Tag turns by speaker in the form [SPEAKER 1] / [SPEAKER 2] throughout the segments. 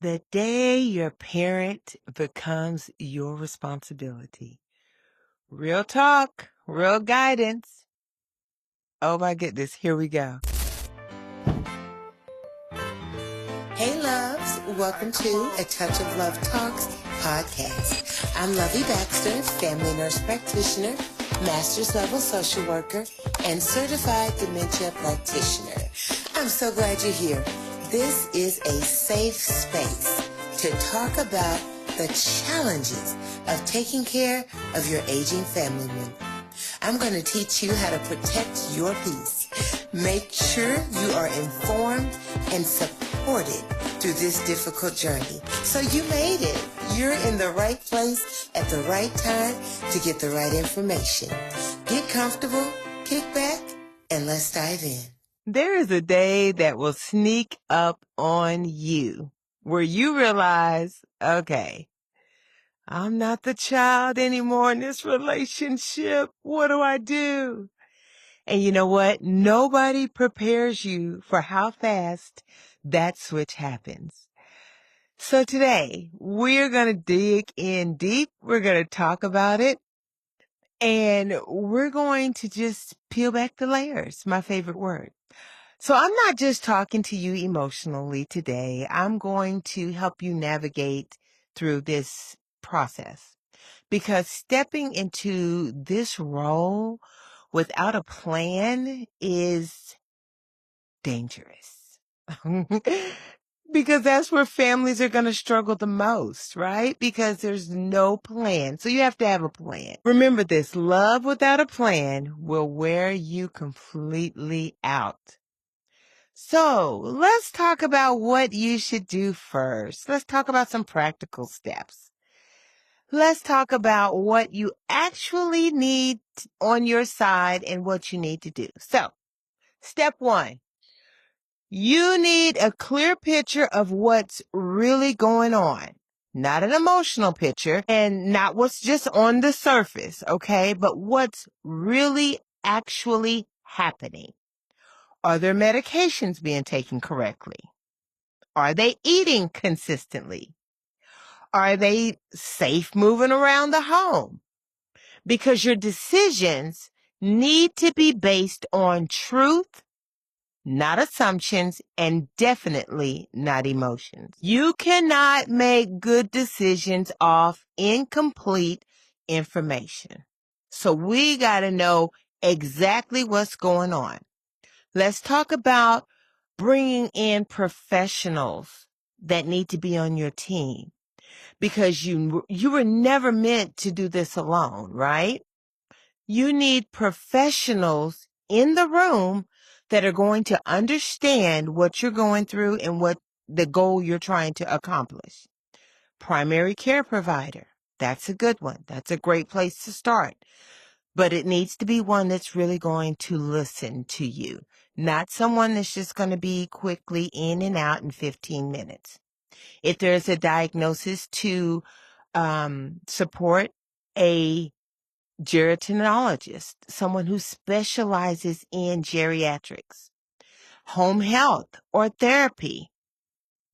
[SPEAKER 1] The day your parent becomes your responsibility. Real talk, real guidance. Oh my goodness, here we go.
[SPEAKER 2] Hey loves, welcome to A Touch of Love Talks podcast. I'm Lovey Baxter, family nurse practitioner, master's level social worker, and certified dementia practitioner. I'm so glad you're here. This is a safe space to talk about the challenges of taking care of your aging family member. I'm going to teach you how to protect your peace. Make sure you are informed and supported through this difficult journey. So you made it. You're in the right place at the right time to get the right information. Get comfortable, kick back, and let's dive in.
[SPEAKER 1] There is a day that will sneak up on you where you realize, okay, I'm not the child anymore in this relationship. What do I do? And you know what? Nobody prepares you for how fast that switch happens. So today, we're going to dig in deep. We're going to talk about it. And we're going to just peel back the layers, my favorite word. So I'm not just talking to you emotionally today. I'm going to help you navigate through this process. Because stepping into this role without a plan is dangerous. Because that's where families are going to struggle the most, right? Because there's no plan. So you have to have a plan. Remember this, love without a plan will wear you completely out. So let's talk about what you should do first. Let's talk about some practical steps. Let's talk about what you actually need on your side and what you need to do. So, step one. You need a clear picture of what's really going on. Not an emotional picture and not what's just on the surface, okay? But what's really actually happening. Are their medications being taken correctly? Are they eating consistently? Are they safe moving around the home? Because your decisions need to be based on truth, not assumptions, and definitely not emotions. You cannot make good decisions off incomplete information. So we got to know exactly what's going on. Let's talk about bringing in professionals that need to be on your team because you were never meant to do this alone, right? You need professionals in the room that are going to understand what you're going through and what the goal you're trying to accomplish. Primary care provider. That's a good one. That's a great place to start. But it needs to be one that's really going to listen to you, not someone that's just going to be quickly in and out in 15 minutes. If there's a diagnosis to support a gerontologist, someone who specializes in geriatrics, home health, or therapy,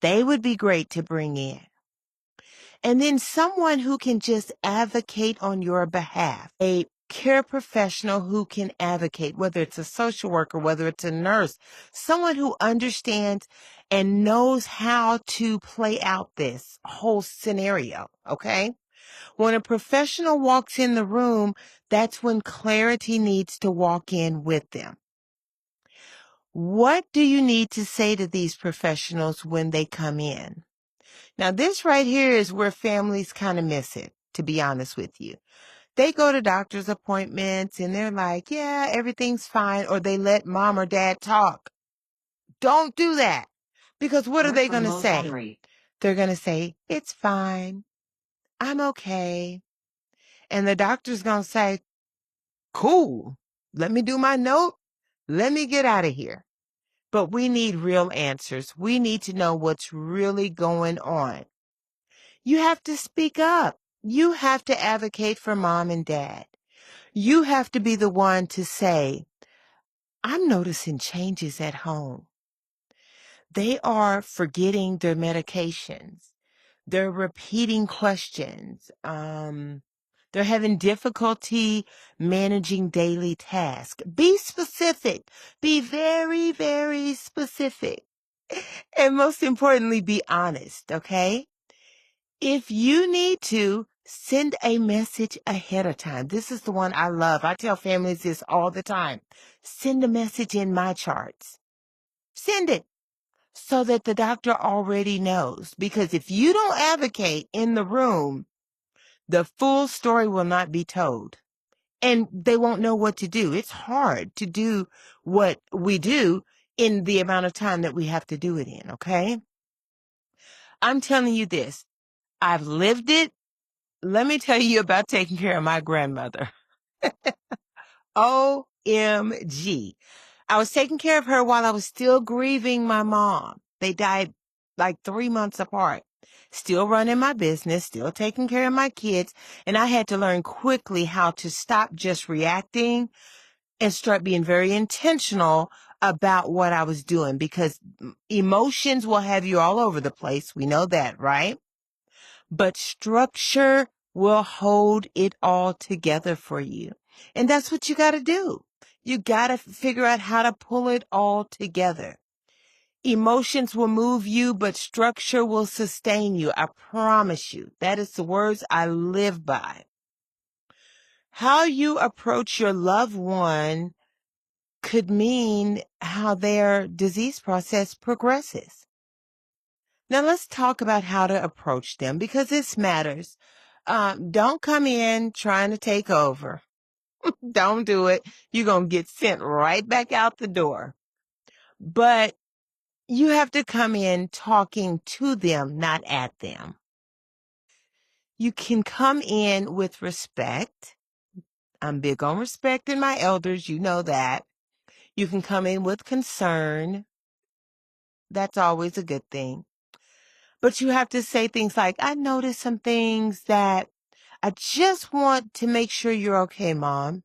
[SPEAKER 1] they would be great to bring in. And then someone who can just advocate on your behalf, a care professional who can advocate, whether it's a social worker, whether it's a nurse, someone who understands and knows how to play out this whole scenario, okay? When a professional walks in the room, that's when clarity needs to walk in with them. What do you need to say to these professionals when they come in? Now, this right here is where families kind of miss it, to be honest with you. They go to doctor's appointments and they're like, yeah, everything's fine, or they let mom or dad talk. Don't do that. Because what are they going to say? They're going to say, it's fine. I'm okay. And the doctor's going to say, cool. Let me do my note. Let me get out of here. But we need real answers. We need to know what's really going on. You have to speak up. You have to advocate for mom and dad. You have to be the one to say, I'm noticing changes at home. They are forgetting their medications. They're repeating questions. They're having difficulty managing daily tasks. Be specific. Be very, very specific. And most importantly, be honest, okay? If you need to, send a message ahead of time. This is the one I love. I tell families this all the time. Send a message in my charts. Send it so that the doctor already knows. Because if you don't advocate in the room, the full story will not be told. And they won't know what to do. It's hard to do what we do in the amount of time that we have to do it in, okay? I'm telling you this. I've lived it. Let me tell you about taking care of my grandmother. OMG. I was taking care of her while I was still grieving my mom. They died like 3 months apart. Still running my business, still taking care of my kids, and I had to learn quickly how to stop just reacting and start being very intentional about what I was doing, because emotions will have you all over the place. We know that, right? But structure will hold it all together for you. And that's what you got to do. You got to figure out how to pull it all together. Emotions will move you, but structure will sustain you. I promise you. That is the words I live by. How you approach your loved one could mean how their disease process progresses. Now let's talk about how to approach them, because this matters. Don't come in trying to take over. Don't do it. You're going to get sent right back out the door. But you have to come in talking to them, not at them. You can come in with respect. I'm big on respecting my elders. You know that. You can come in with concern. That's always a good thing. But you have to say things like, I noticed some things that I just want to make sure you're okay, Mom.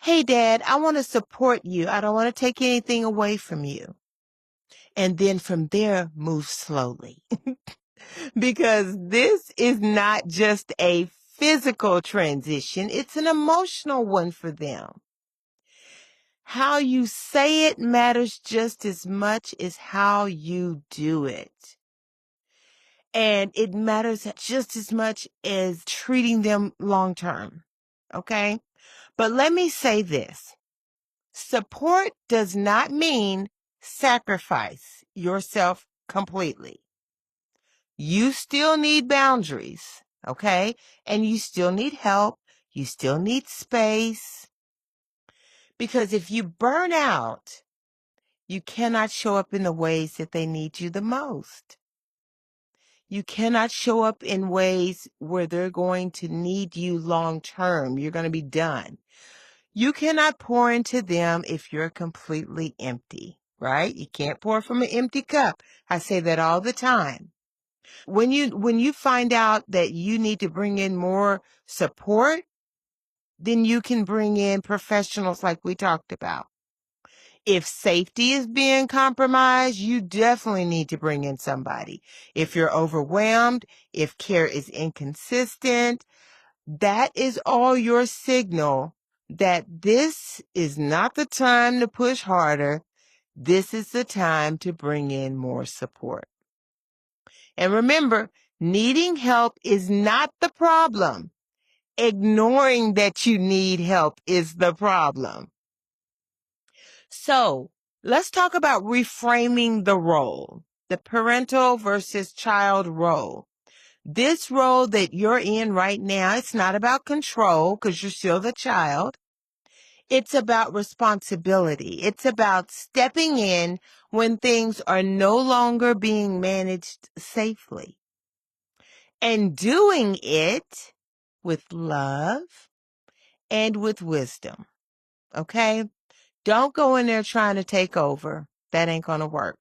[SPEAKER 1] Hey, Dad, I want to support you. I don't want to take anything away from you. And then from there, move slowly. Because this is not just a physical transition, it's an emotional one for them. How you say it matters just as much as how you do it. And it matters just as much as treating them long term. Okay? But let me say this. Support does not mean sacrifice yourself completely. You still need boundaries, okay? And you still need help. You still need space. Because if you burn out, you cannot show up in the ways that they need you the most. You cannot show up in ways where they're going to need you long term. You're going to be done. You cannot pour into them if you're completely empty, right? You can't pour from an empty cup. I say that all the time. When you find out that you need to bring in more support, then you can bring in professionals like we talked about. If safety is being compromised, you definitely need to bring in somebody. If you're overwhelmed, if care is inconsistent, that is all your signal that this is not the time to push harder. This is the time to bring in more support. And remember, needing help is not the problem. Ignoring that you need help is the problem. So let's talk about reframing the role, the parental versus child role. This role that you're in right now, it's not about control because you're still the child. It's about responsibility. It's about stepping in when things are no longer being managed safely and doing it with love and with wisdom. Okay? Don't go in there trying to take over. That ain't going to work.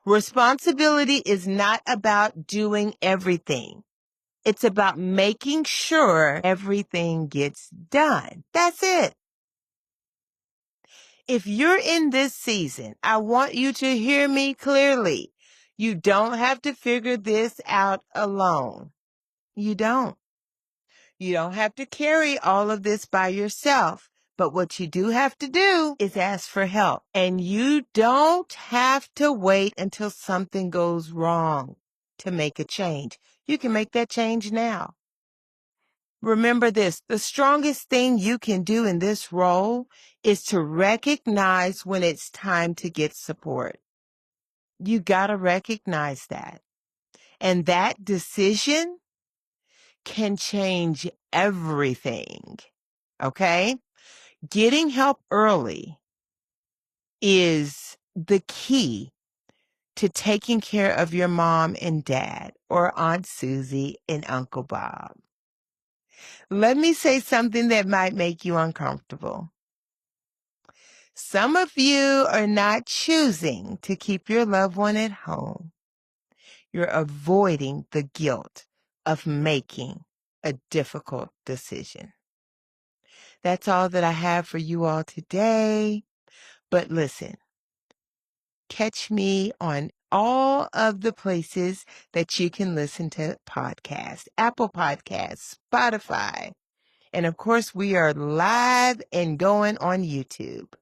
[SPEAKER 1] Responsibility is not about doing everything. It's about making sure everything gets done. That's it. If you're in this season, I want you to hear me clearly. You don't have to figure this out alone. You don't. You don't have to carry all of this by yourself. But what you do have to do is ask for help. And you don't have to wait until something goes wrong to make a change. You can make that change now. Remember this, the strongest thing you can do in this role is to recognize when it's time to get support. You got to recognize that. And that decision can change everything. Okay? Getting help early is the key to taking care of your mom and dad, or Aunt Susie and Uncle Bob. Let me say something that might make you uncomfortable. Some of you are not choosing to keep your loved one at home. You're avoiding the guilt of making a difficult decision. That's all that I have for you all today. But listen, catch me on all of the places that you can listen to podcasts, Apple Podcasts, Spotify. And of course, we are live and going on YouTube.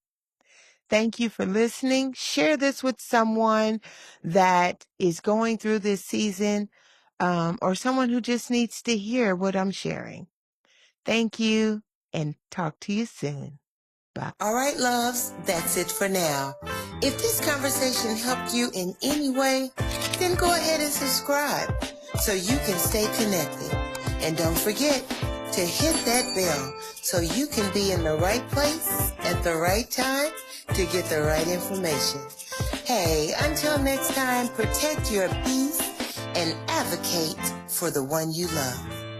[SPEAKER 1] Thank you for listening. Share this with someone that is going through this season, or someone who just needs to hear what I'm sharing. Thank you, and talk to you soon. Bye.
[SPEAKER 2] All right, loves, that's it for now. If this conversation helped you in any way, then go ahead and subscribe so you can stay connected. And don't forget to hit that bell so you can be in the right place at the right time to get the right information. Hey, until next time, protect your peace and advocate for the one you love.